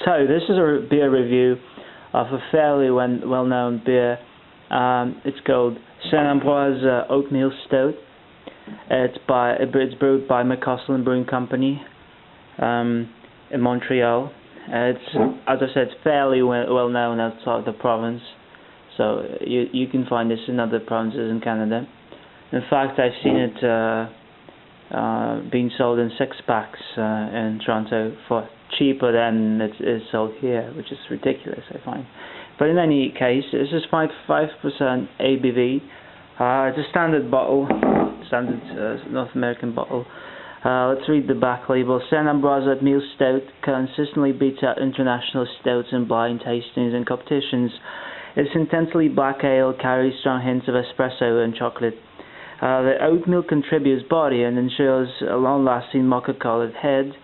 So this is a beer review of a fairly well-known beer. It's called St-Ambroise Oatmeal Stout. It's brewed by McCausland Brewing Company in Montreal. It's, as I said, it's fairly well known outside the province, so you can find this in other provinces in Canada. In fact, I've seen it being sold in 6-packs in Toronto for cheaper than it is sold here, which is ridiculous, I find. But in any case, this is 5% ABV. It's a standard bottle, standard North American bottle. Let's read the back label. St-Ambroise Oatmeal Stout consistently beats out international stouts in blind tastings and competitions. Its intensely black ale carries strong hints of espresso and chocolate. The oatmeal contributes body and ensures a long-lasting mocha-colored head.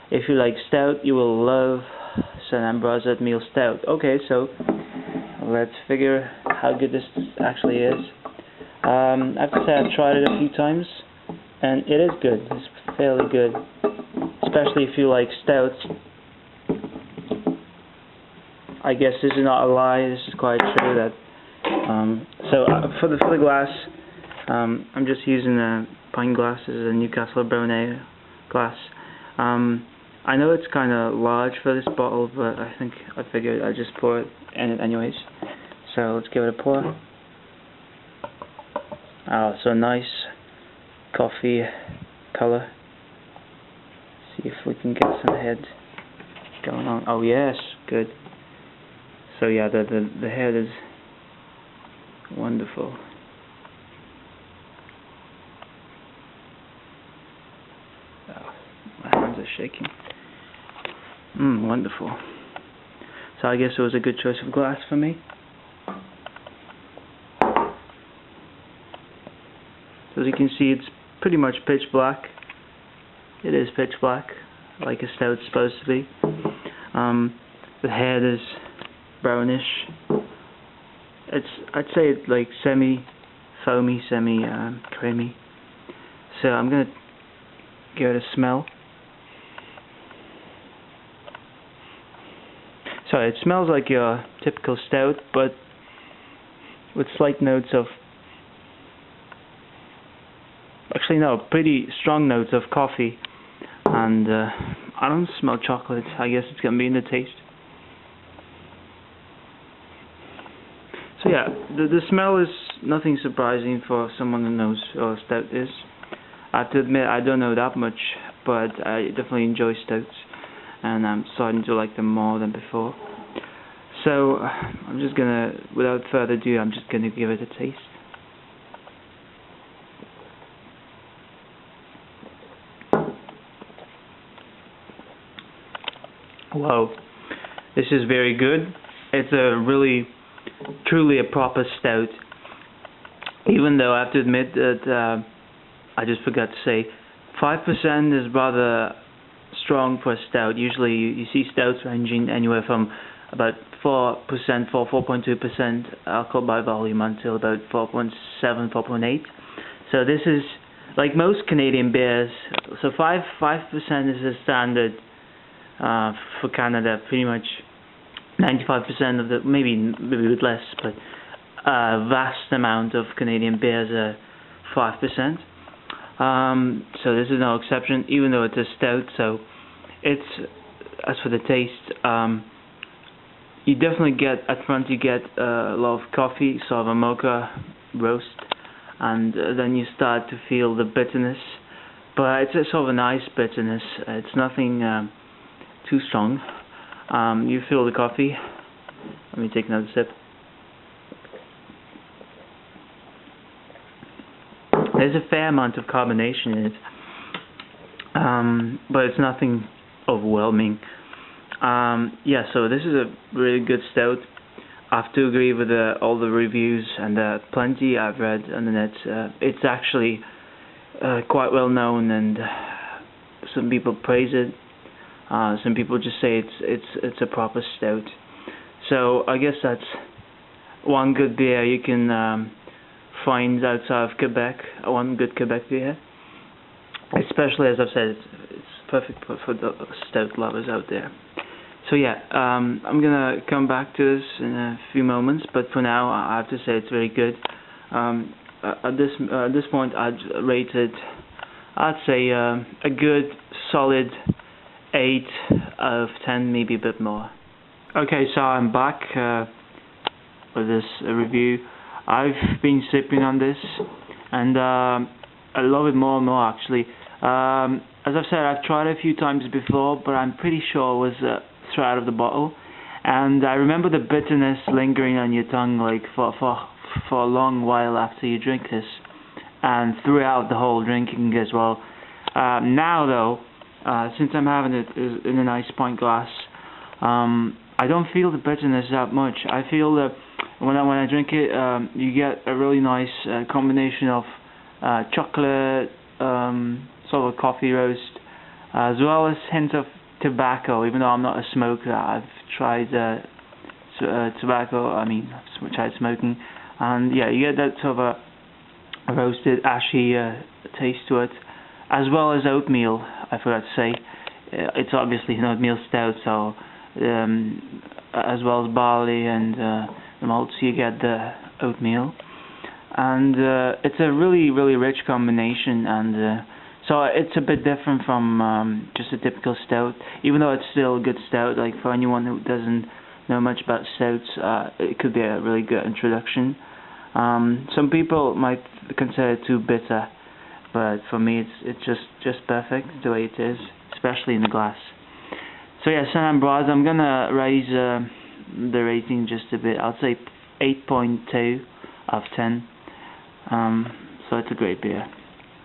If you like stout, you will love St-Ambroise Oatmeal Stout. Okay, so let's figure how good this actually is. I have to say I've tried it a few times, and it is good. It's fairly good, especially if you like stouts. I guess this is not a lie. This is quite true. That for the glass, I'm just using a pint glass. This is a Newcastle Brown Ale glass. I know it's kind of large for this bottle, but I figured I'd just pour it in it anyways. So let's give it a pour. Oh, so nice coffee color. See if we can get some head going on. Oh yes, good. So yeah, the head is wonderful. Oh, my hands are shaking. Wonderful. So I guess it was a good choice of glass for me. So as you can see, it's pretty much pitch black. It is pitch black, like a stout's supposed to be. The head is brownish. I'd say it's like semi-foamy, semi-creamy. So I'm gonna give it a smell. So it smells like your typical stout, but with slight notes of, actually no, pretty strong notes of coffee, and I don't smell chocolate. I guess it's gonna be in the taste. So yeah, the smell is nothing surprising for someone who knows what stout is. I have to admit I don't know that much, but I definitely enjoy stouts, and I'm starting to like them more than before. So I'm just gonna, without further ado, I'm just gonna give it a taste. Wow, this is very good. It's a really, truly a proper stout. Even though I have to admit that I just forgot to say, 5% is rather strong for a stout. Usually you see stouts ranging anywhere from about 4.2% alcohol by volume until about 4.7, 4.8. So this is like most Canadian beers. So 5% is the standard for Canada. Pretty much 95% of the, maybe a bit less, but a vast amount of Canadian beers are 5%. So this is no exception, even though it's a stout. So it's, as for the taste, you definitely get, at front you get a lot of coffee, sort of a mocha roast, and then you start to feel the bitterness, but it's a sort of a nice bitterness. It's nothing too strong. You feel the coffee. Let me take another sip. There's a fair amount of carbonation in it, but it's nothing overwhelming. Yeah, so this is a really good stout. I have to agree with all the reviews and plenty I've read on the net. It's actually quite well known, and some people praise it. Some people just say it's a proper stout. So I guess that's one good beer you can find outside of Quebec. One good Quebec beer, especially, as I've said, it's perfect for the stout lovers out there. So yeah, I'm gonna come back to this in a few moments, but for now I have to say it's very good. At this point I'd rate it, I'd say a good solid 8 out of 10, maybe a bit more. Okay, so I'm back with this review. I've been sipping on this, and I love it more and more actually. As I've said, I've tried it a few times before, but I'm pretty sure it was straight out of the bottle, and I remember the bitterness lingering on your tongue like for a long while after you drink this, and throughout the whole drinking as well. Now though, since I'm having it in a nice pint glass, I don't feel the bitterness that much. I feel that when I drink it, you get a really nice combination of chocolate, sort of a coffee roast, as well as hint of tobacco. Even though I'm not a smoker, I've tried tobacco. I've tried smoking, and yeah, you get that sort of a roasted, ashy taste to it, as well as oatmeal. I forgot to say, it's obviously an oatmeal stout, so as well as barley and the malts, you get the oatmeal, and it's a really rich combination, and so it's a bit different from just a typical stout, even though it's still a good stout. Like, for anyone who doesn't know much about stouts, it could be a really good introduction. Some people might consider it too bitter, but for me it's just perfect the way it is, especially in the glass. So yeah, St-Ambroise, I'm gonna raise the rating just a bit. I'll say 8.2 out of 10. So it's a great beer.